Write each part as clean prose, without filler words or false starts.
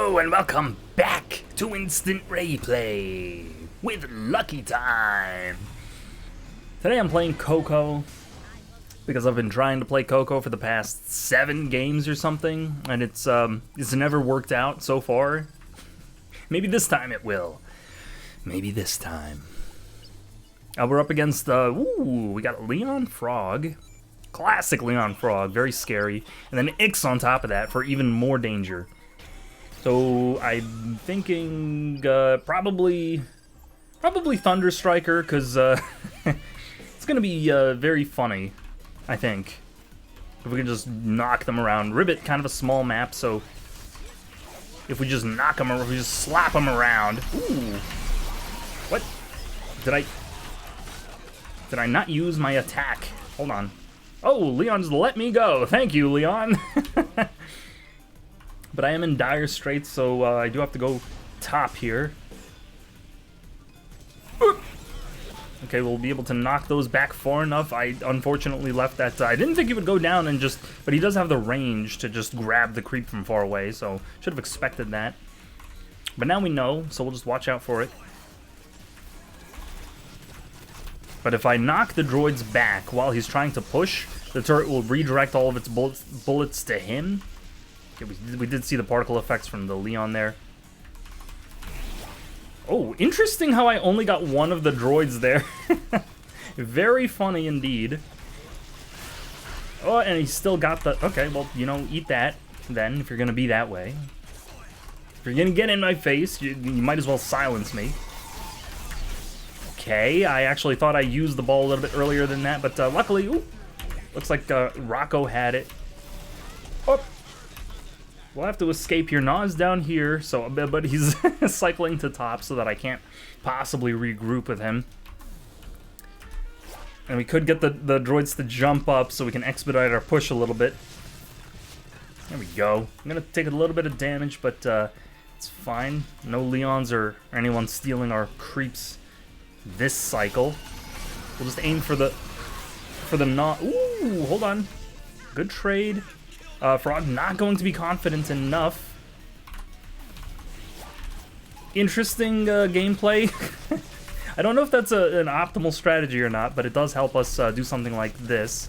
Hello and welcome back to Instant Raeplay with Lucky Time. Today I'm playing Coco because I've been trying to play Coco for the past 7 games or something, and it's never worked out so far. Maybe this time it will. Maybe this time. We're up against we got Leon Frog. Classic Leon Frog, very scary. And then Ix on top of that for even more danger. So I'm thinking probably Thunder Striker, because it's going to be very funny, I think. If we can just knock them around. Ribbit, kind of a small map, so if we just knock them around, if we just slap them around. Ooh. What? Did I not use my attack? Hold on. Oh, Leon's let me go. Thank you, Leon. But I am in dire straits, so I do have to go top here. Okay, we'll be able to knock those back far enough. I unfortunately left that. I didn't think he would go down and just... But he does have the range to just grab the creep from far away, so should have expected that. But now we know, so we'll just watch out for it. But if I knock the droids back while he's trying to push, the turret will redirect all of its bullets to him. Okay, we did see the particle effects from the Leon there. Oh, interesting how I only got one of the droids there. Very funny indeed. Oh, and he still got the... Okay, well, you know, eat that then, if you're gonna be that way. If you're gonna get in my face, you might as well silence me. Okay, I actually thought I used the ball a little bit earlier than that, but luckily, ooh, looks like Rocco had it. Oh, we'll have to escape here. Nas down here, so but he's cycling to top so that I can't possibly regroup with him. And we could get the droids to jump up so we can expedite our push a little bit. There we go. I'm gonna take a little bit of damage, but it's fine. No Leons or anyone stealing our creeps this cycle. We'll just aim for the Ooh, hold on. Good trade. Frog not going to be confident enough. Interesting gameplay. I don't know if that's an optimal strategy or not, but it does help us do something like this.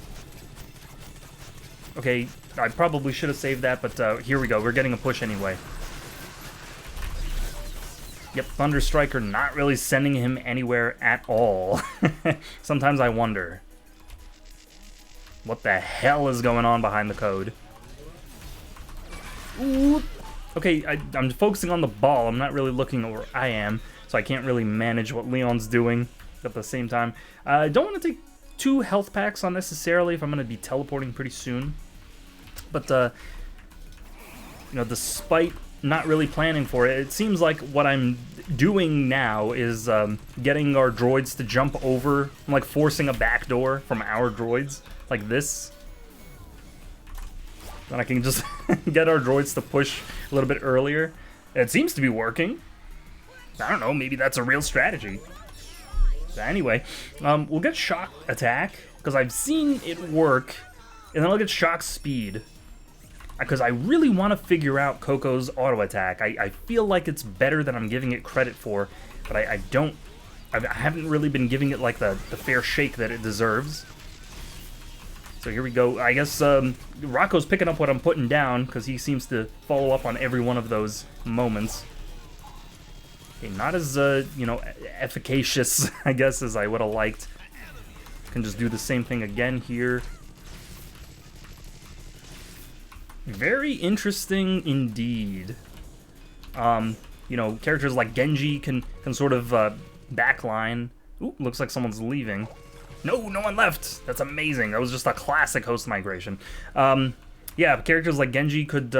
Okay, I probably should have saved that, but here we go. We're getting a push anyway. Yep, Thunder Striker not really sending him anywhere at all. Sometimes I wonder what the hell is going on behind the code. Ooh. Okay, I'm focusing on the ball. I'm not really looking at where I am, so I can't really manage what Leon's doing at the same time. I don't want to take 2 health packs unnecessarily if I'm going to be teleporting pretty soon. But, you know, despite not really planning for it, it seems like what I'm doing now is getting our droids to jump over. I'm like forcing a backdoor from our droids, like this. Then I can just get our droids to push a little bit earlier. It seems to be working. I don't know, maybe that's a real strategy. So anyway, we'll get shock attack, because I've seen it work, and then I'll get shock speed. Because I really want to figure out Coco's auto attack. I feel like it's better than I'm giving it credit for, but I haven't really been giving it like the fair shake that it deserves. So here we go. I guess Rocco's picking up what I'm putting down, because he seems to follow up on every one of those moments. Okay, not as, you know, efficacious, I guess, as I would have liked. Can just do the same thing again here. Very interesting indeed. You know, characters like Genji can sort of backline. Ooh, looks like someone's leaving. No, no one left. That's amazing. That was just a classic host migration. Yeah, characters like Genji could,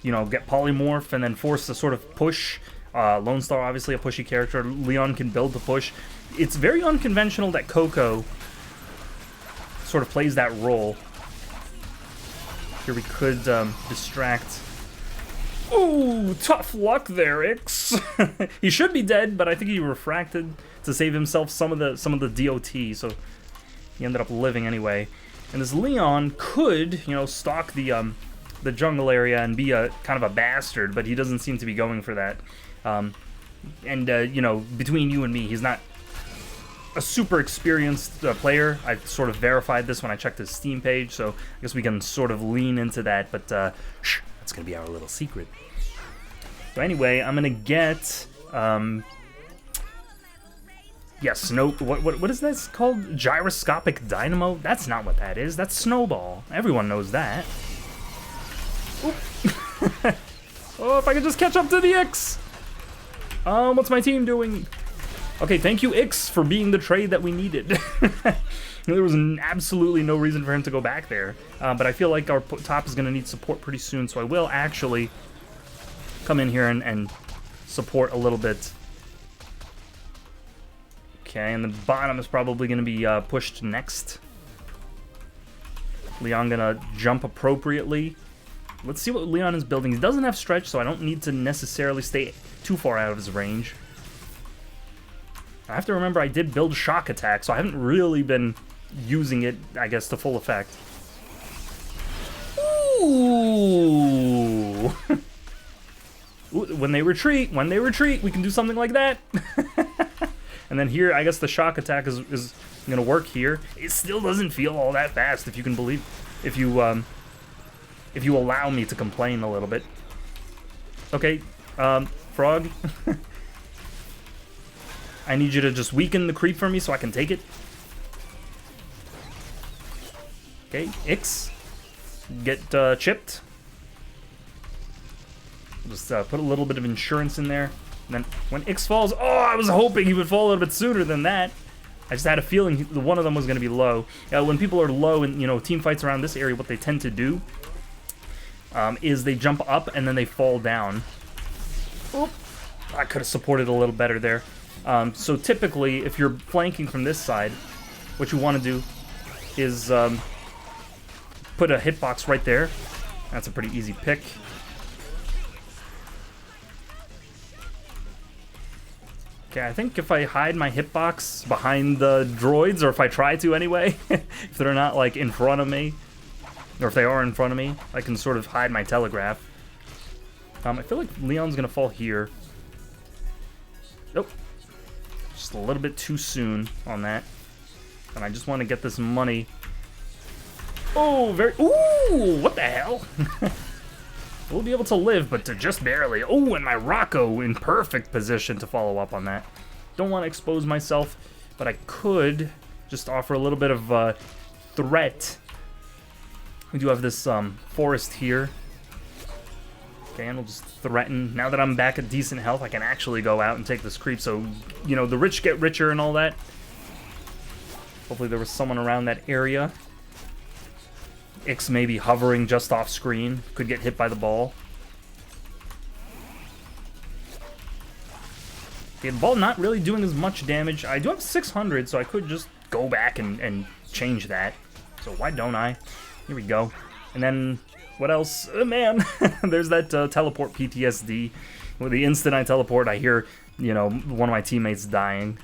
you know, get polymorph and then force a sort of push. Lone Star, obviously a pushy character. Leon can build the push. It's very unconventional that Coco sort of plays that role. Here we could distract. Ooh, tough luck there, Ix. He should be dead, but I think he refracted to save himself some of the DOT, so he ended up living anyway. And this Leon could, you know, stalk the the jungle area and be a kind of a bastard, but he doesn't seem to be going for that. You know, between you and me, he's not a super experienced player. I sort of verified this when I checked his Steam page, so I guess we can sort of lean into that, but shh, that's gonna be our little secret. So anyway, I'm gonna get yes, what is this called? Gyroscopic dynamo? That's not what that is. That's snowball. Everyone knows that. Oh, if I could just catch up to the Ix. What's my team doing? Okay, thank you, Ix, for being the trade that we needed. There was absolutely no reason for him to go back there. But I feel like our top is going to need support pretty soon, so I will actually come in here and support a little bit. Okay, and the bottom is probably going to be pushed next. Leon going to jump appropriately. Let's see what Leon is building. He doesn't have stretch, so I don't need to necessarily stay too far out of his range. I have to remember I did build shock attack, so I haven't really been using it, I guess, to full effect. Ooh! When they retreat, we can do something like that. And then here, I guess the shock attack is going to work here. It still doesn't feel all that fast, if you can believe, if you allow me to complain a little bit. Okay, Frog. I need you to just weaken the creep for me so I can take it. Okay, Ix. Get chipped. Just put a little bit of insurance in there. And then when Ix falls, oh, I was hoping he would fall a little bit sooner than that. I just had a feeling one of them was going to be low. When people are low in, you know, team fights around this area, what they tend to do is they jump up and then they fall down. Oop. I could have supported a little better there. So typically, if you're flanking from this side, what you want to do is put a hitbox right there. That's a pretty easy pick. Okay, I think if I hide my hitbox behind the droids, or if I try to anyway, if they're not like in front of me, or if they are in front of me, I can sort of hide my telegraph. I feel like Leon's gonna fall here. Nope. Just a little bit too soon on that. And I just want to get this money. Oh, ooh, what the hell? We'll be able to live, but to just barely. Oh, and my Rocco in perfect position to follow up on that. Don't want to expose myself, but I could just offer a little bit of threat. We do have this forest here. Okay, and we'll just threaten. Now that I'm back at decent health, I can actually go out and take this creep. So, you know, the rich get richer and all that. Hopefully there was someone around that area. Ix may be hovering just off screen. Could get hit by the ball. Okay, the ball not really doing as much damage. I do have 600, so I could just go back and change that. So why don't I? Here we go. And then, what else? Man, there's that teleport PTSD. With the instant I teleport, I hear, you know, one of my teammates dying.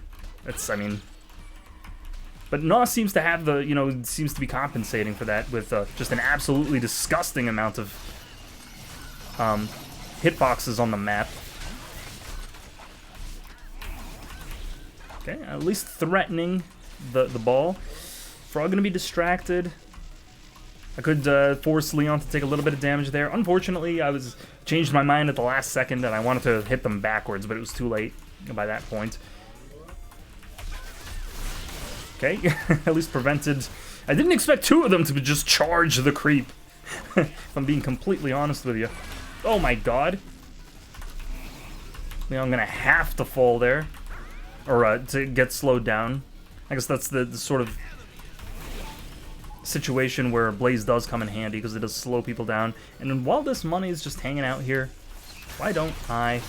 That's, I mean... But Naw seems to have the, you know, seems to be compensating for that with just an absolutely disgusting amount of hitboxes on the map. Okay, at least threatening the ball. Frog gonna be distracted. I could force Leon to take a little bit of damage there. Unfortunately, I changed my mind at the last second and I wanted to hit them backwards, but it was too late by that point. Okay, at least prevented. I didn't expect two of them to just charge the creep. If I'm being completely honest with you. Oh my god. Leon, I'm gonna have to fall there. Or to get slowed down. I guess that's the sort of situation where Blaze does come in handy because it does slow people down. And then while this money is just hanging out here, why don't I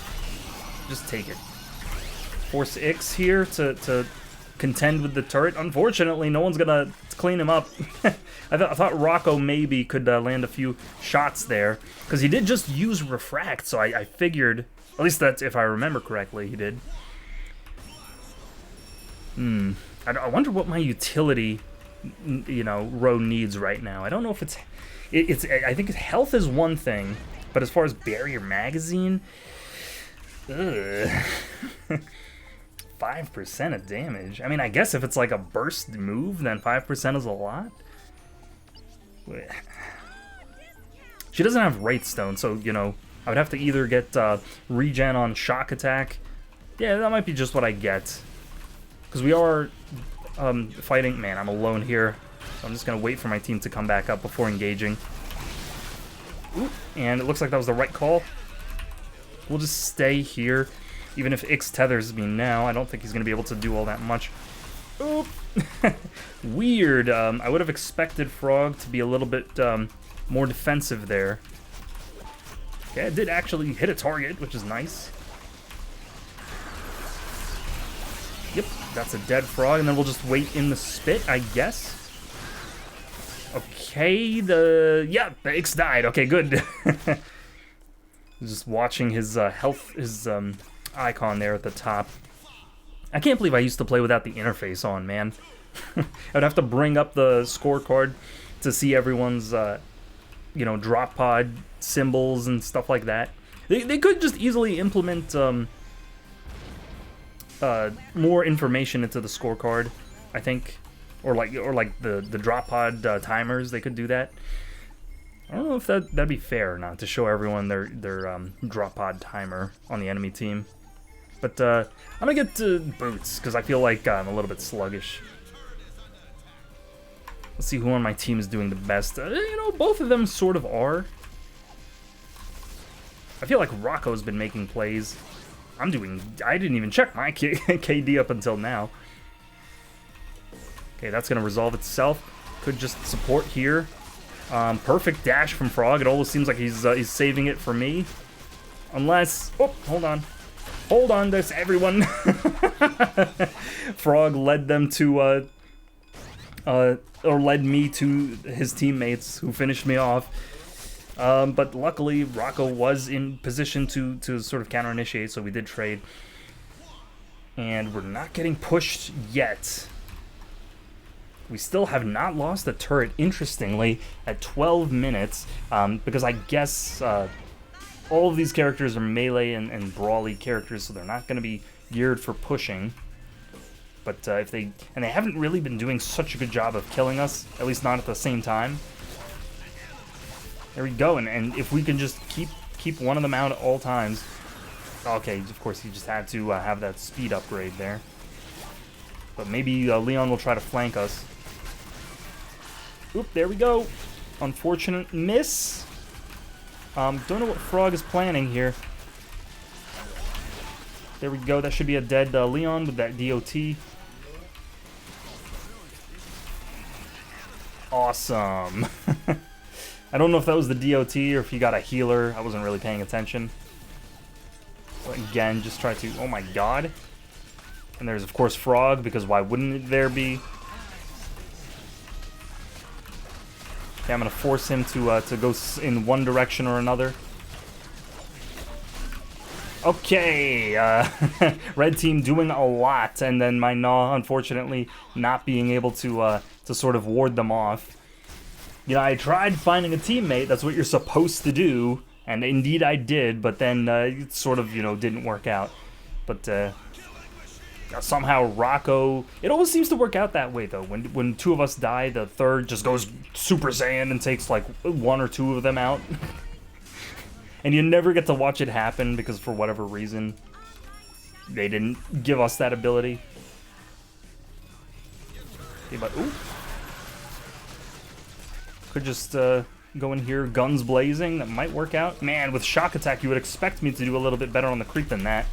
just take it? Force Ix here to contend with the turret. Unfortunately, no one's gonna clean him up. I thought Rocco maybe could land a few shots there because he did just use refract, so I figured, at least that's if I remember correctly, he did. I wonder what my utility you know, Ro needs right now. I don't know if it's I think health is one thing, but as far as barrier magazine, ugh. 5% of damage. I mean, I guess if it's like a burst move, then 5% is a lot. She doesn't have Wraithstone, so, you know, I would have to either get regen on shock attack. Yeah, that might be just what I get. Because we are fighting... Man, I'm alone here. So I'm just going to wait for my team to come back up before engaging. Ooh, and it looks like that was the right call. We'll just stay here. Even if Ix tethers me now, I don't think he's going to be able to do all that much. Oop. Weird. I would have expected Frog to be a little bit more defensive there. Okay, it did actually hit a target, which is nice. Yep, that's a dead Frog, and then we'll just wait in the spit, I guess. Okay, the Ix died. Okay, good. Just watching his health, his icon there at the top. I can't believe I used to play without the interface on, man. I would have to bring up the scorecard to see everyone's, you know, drop pod symbols and stuff like that. They could just easily implement more information into the scorecard, I think, or like the drop pod timers. They could do that. I don't know if that'd be fair or not to show everyone their drop pod timer on the enemy team. But I'm gonna get to boots because I feel like I'm a little bit sluggish. Let's see who on my team is doing the best. You know, both of them sort of are. I feel like Rocco's been making plays. I didn't even check my KD up until now. Okay, that's gonna resolve itself. Could just support here. Perfect dash from Frog. It almost seems like he's saving it for me. Unless... Oh, hold on. Hold on, there's everyone. Frog led them to... or led me to his teammates, who finished me off. But luckily, Rocco was in position to sort of counter-initiate, so we did trade. And we're not getting pushed yet. We still have not lost a turret, interestingly, at 12 minutes, because I guess all of these characters are melee and brawly characters, so they're not going to be geared for pushing. But if they haven't really been doing such a good job of killing us, at least not at the same time. There we go, and if we can just keep one of them out at all times. Okay, of course he just had to have that speed upgrade there. But maybe Leon will try to flank us. Oop, there we go. Unfortunate miss. Don't know what Frog is planning here. There we go. That should be a dead Leon with that DOT. Awesome. I don't know if that was the DOT or if he got a healer. I wasn't really paying attention. So again, just try to... Oh my god. And there's, of course, Frog, because why wouldn't there be? Okay, I'm going to force him to go in one direction or another. Okay, red team doing a lot, and then my Gnaw, unfortunately, not being able to sort of ward them off. You know, I tried finding a teammate, that's what you're supposed to do, and indeed I did, but then it sort of, you know, didn't work out. But somehow Rocco... It always seems to work out that way, though. When two of us die, the third just goes Super Saiyan and takes, like, one or two of them out. And you never get to watch it happen because for whatever reason, they didn't give us that ability. Okay, but, ooh. Could just go in here, guns blazing. That might work out. Man, with shock attack, you would expect me to do a little bit better on the creep than that.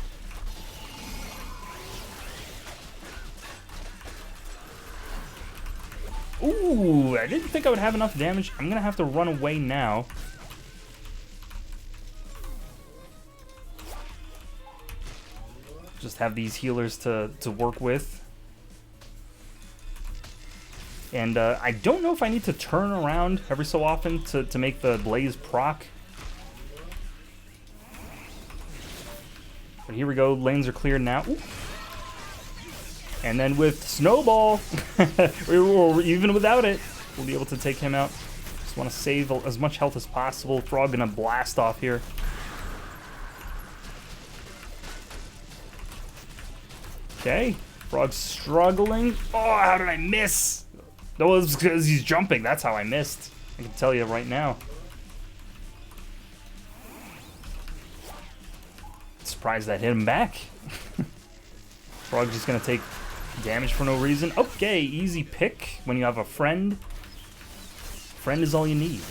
Ooh, I didn't think I would have enough damage. I'm gonna have to run away now. Just have these healers to work with. And I don't know if I need to turn around every so often to make the blaze proc. But here we go, lanes are cleared now. Ooh. And then with Snowball, or even without it, we'll be able to take him out. Just want to save as much health as possible. Frog gonna blast off here. Okay, Frog's struggling. Oh, how did I miss? That was because he's jumping. That's how I missed. I can tell you right now. Surprised that hit him back. Frog's just gonna take damage for no reason. Okay, easy pick when you have a friend. Friend is all you need.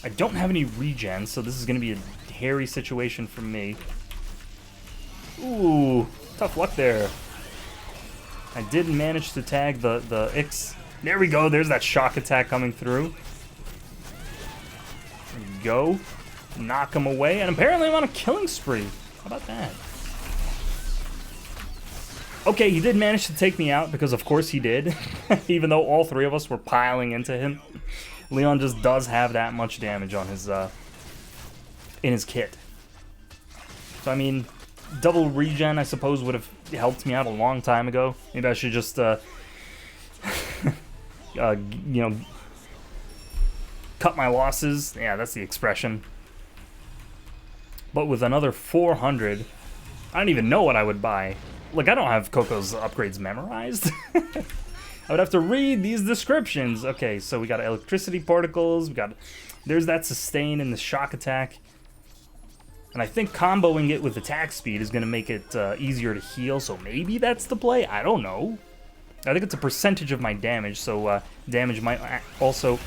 I don't have any regen, so this is gonna be a hairy situation for me. Ooh, tough luck there. I did manage to tag the Ix. There we go, there's that shock attack coming through. There we go. Knock him away, and apparently I'm on a killing spree. How about that? Okay, he did manage to take me out, because of course he did. Even though all three of us were piling into him. Leon just does have that much damage on his, in his kit. So I mean, double regen I suppose would have helped me out a long time ago. Maybe I should just, you know, cut my losses. Yeah, that's the expression. But with another 400, I don't even know what I would buy. Look, I don't have Coco's upgrades memorized. I would have to read these descriptions. Okay, so we got electricity particles. We got, there's that sustain and the shock attack. And I think comboing it with attack speed is going to make it easier to heal. So maybe that's the play. I don't know. I think it's a percentage of my damage. So damage might also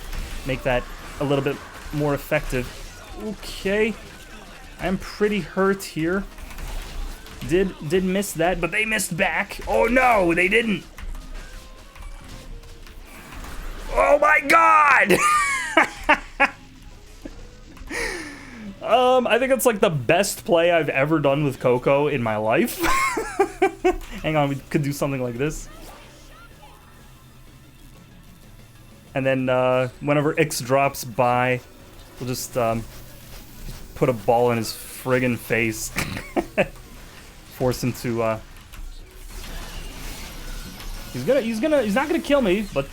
make that a little bit more effective. Okay. I'm pretty hurt here. Did miss that, but they missed back. Oh no, they didn't. Oh my god! I think it's like the best play I've ever done with Coco in my life. Hang on, we could do something like this. And then whenever Ix drops by, we'll just put a ball in his friggin' face. Force him to he's not gonna kill me, but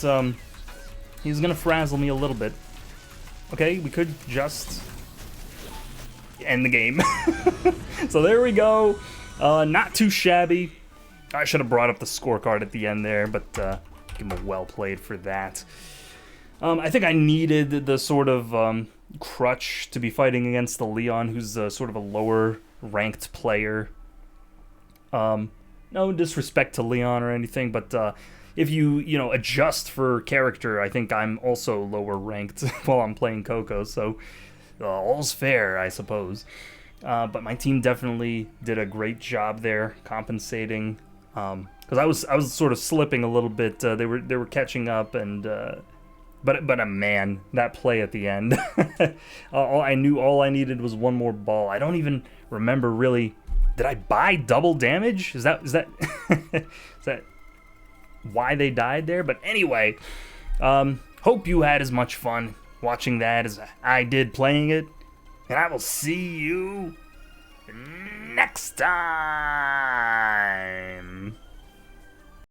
he's gonna frazzle me a little bit. Okay, we could just end the game. So there we go. Not too shabby. I should have brought up the scorecard at the end there, but give him a well played for that. I think I needed the sort of crutch to be fighting against the Leon, who's sort of a lower ranked player. No disrespect to Leon or anything, but if you know, adjust for character, I think I'm also lower ranked while I'm playing Coco, so all's fair, I suppose. But my team definitely did a great job there, compensating. Because I was sort of slipping a little bit. They were catching up, and but man, that play at the end. All I needed was one more ball. I don't even remember really. Did I buy double damage? Is that is that why they died there? But anyway, hope you had as much fun watching that as I did playing it, and I will see you next time.